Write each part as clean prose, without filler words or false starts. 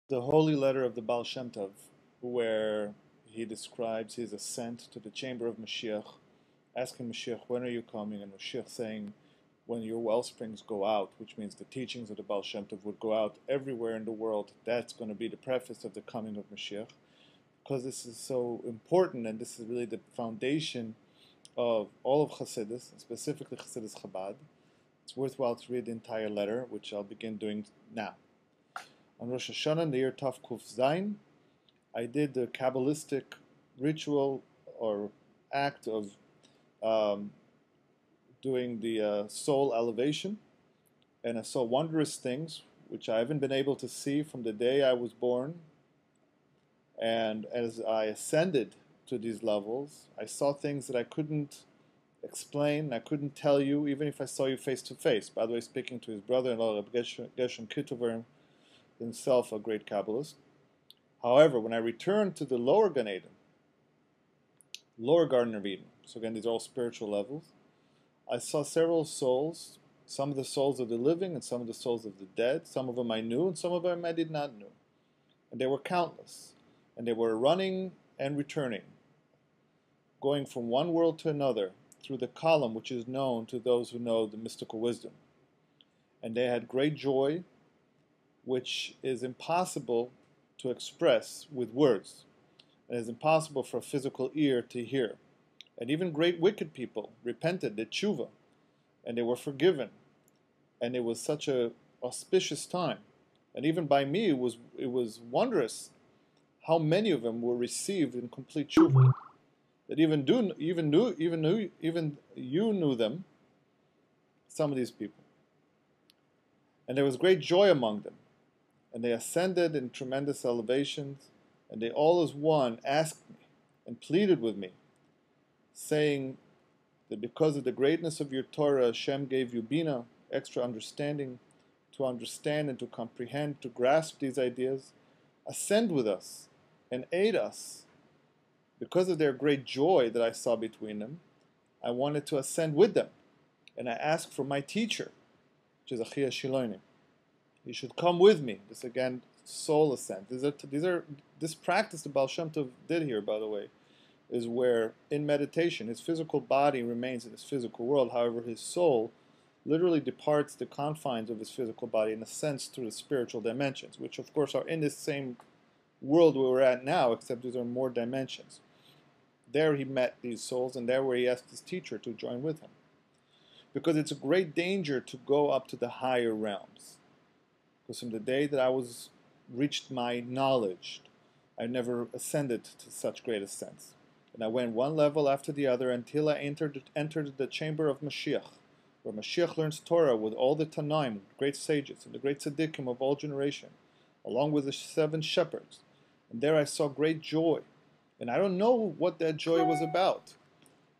The holy letter of the Baal Shem Tov, where he describes his ascent to the chamber of Mashiach, asking Mashiach, when are you coming? And Mashiach saying, when your wellsprings go out, which means the teachings of the Baal Shem Tov would go out everywhere in the world. That's going to be the preface of the coming of Mashiach, because this is so important, and this is really the foundation of all of Chassidus, specifically Chassidus Chabad. It's worthwhile to read the entire letter, which I'll begin doing now. On Rosh Hashanah, in the year Tav Kuf Zayin, I did the Kabbalistic ritual or act of doing the soul elevation, and I saw wondrous things which I haven't been able to see from the day I was born. And as I ascended to these levels, I saw things that I couldn't explain, I couldn't tell you, even if I saw you face to face. By the way, speaking to his brother-in-law, Reb Gershom Kitover, himself a great Kabbalist. However, when I returned to the lower Gan Eden, lower Garden of Eden, so again, these are all spiritual levels, I saw several souls, some of the souls of the living and some of the souls of the dead. Some of them I knew and some of them I did not know. And they were countless. And they were running and returning, going from one world to another through the column which is known to those who know the mystical wisdom. And they had great joy, which is impossible to express with words. It is impossible for a physical ear to hear. And even great wicked people repented, did tshuva, and they were forgiven. And it was such an auspicious time. And even by me, it was wondrous how many of them were received in complete tshuva. That even you knew them, some of these people. And there was great joy among them. And they ascended in tremendous elevations, and they all as one asked me and pleaded with me, saying that because of the greatness of your Torah, Hashem gave you bina, extra understanding, to understand and to comprehend, to grasp these ideas, ascend with us and aid us. Because of their great joy that I saw between them, I wanted to ascend with them, and I asked for my teacher, which is Achia Shilonim. You should come with me. This again, soul ascent. This practice the Baal Shem Tov did here, by the way, is where in meditation his physical body remains in his physical world. However, his soul literally departs the confines of his physical body and ascends through the spiritual dimensions, which of course are in this same world where we're at now, except these are more dimensions. There he met these souls, and there where he asked his teacher to join with him. Because it's a great danger to go up to the higher realms. Because from the day that I reached my knowledge, I never ascended to such great ascents. And I went one level after the other until I entered the chamber of Mashiach, where Mashiach learns Torah with all the Tanaim, great sages, and the great tzaddikim of all generation, along with the 7 shepherds. And there I saw great joy. And I don't know what that joy was about.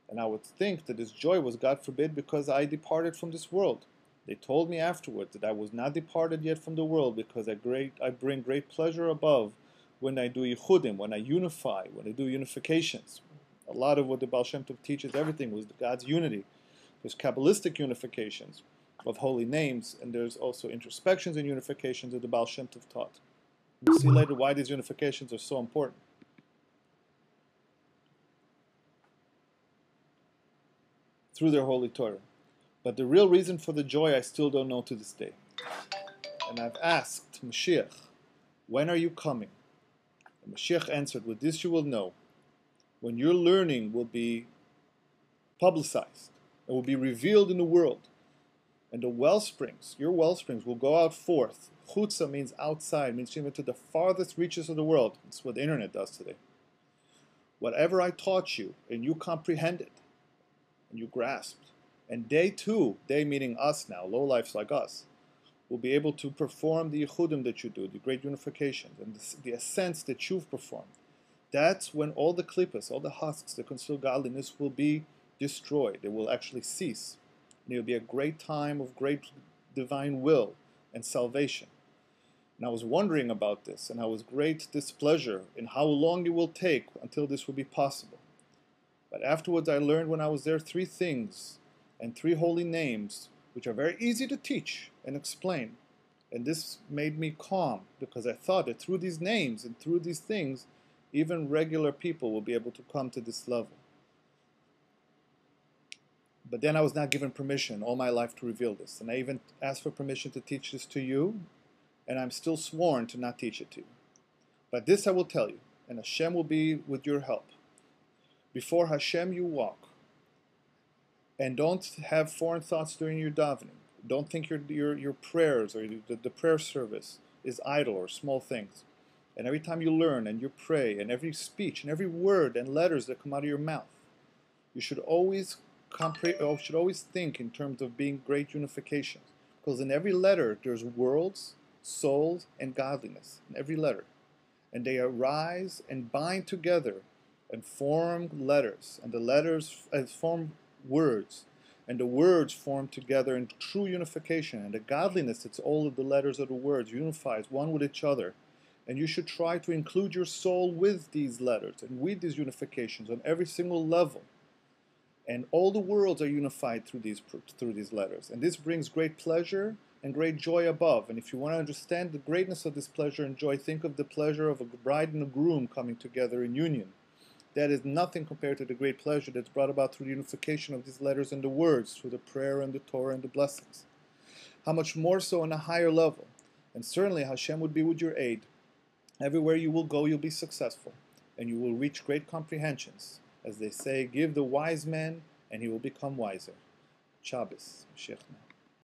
And I would think that this joy was, God forbid, because I departed from this world. They told me afterwards that I was not departed yet from the world, because I bring great pleasure above when I do yichudim, when I unify, when I do unifications. A lot of what the Baal Shem Tov teaches, everything was God's unity. There's Kabbalistic unifications of holy names, and there's also introspections and unifications that the Baal Shem Tov taught. We'll see later why these unifications are so important. Through their holy Torah. But the real reason for the joy I still don't know to this day. And I've asked Mashiach, when are you coming? And Mashiach answered, with this you will know, when your learning will be publicized, it will be revealed in the world, and the wellsprings, your wellsprings, will go out forth. Chutza means outside, means even to the farthest reaches of the world. That's what the internet does today. Whatever I taught you, and you comprehended, and you grasped, and they too, they meaning us now, lowlifes like us, will be able to perform the yichudim that you do, the great unifications, and the ascents that you've performed. That's when all the klippas, all the husks, the conceal godliness will be destroyed. They will actually cease. And it will be a great time of great divine will and salvation. And I was wondering about this, and I was great displeasure in how long it will take until this will be possible. But afterwards I learned when I was there 3 things and 3 holy names, which are very easy to teach and explain. And this made me calm, because I thought that through these names and through these things, even regular people will be able to come to this level. But then I was not given permission all my life to reveal this. And I even asked for permission to teach this to you, and I'm still sworn to not teach it to you. But this I will tell you, and Hashem will be with your help. Before Hashem you walk, and don't have foreign thoughts during your davening. Don't think your prayers or the prayer service is idle or small things. And every time you learn and you pray, and every speech and every word and letters that come out of your mouth, you should always think in terms of being great unifications. Because in every letter there's worlds, souls, and godliness. In every letter. And they arise and bind together and form letters. And the letters form words. And the words form together in true unification. And the godliness, it's all of the letters of the words, unifies one with each other. And you should try to include your soul with these letters and with these unifications on every single level. And all the worlds are unified through these letters. And this brings great pleasure and great joy above. And if you want to understand the greatness of this pleasure and joy, think of the pleasure of a bride and a groom coming together in union. That is nothing compared to the great pleasure that's brought about through the unification of these letters and the words, through the prayer and the Torah and the blessings. How much more so on a higher level. And certainly Hashem would be with your aid. Everywhere you will go, you'll be successful. And you will reach great comprehensions. As they say, give the wise man, and he will become wiser. Shabbos, Mashiach.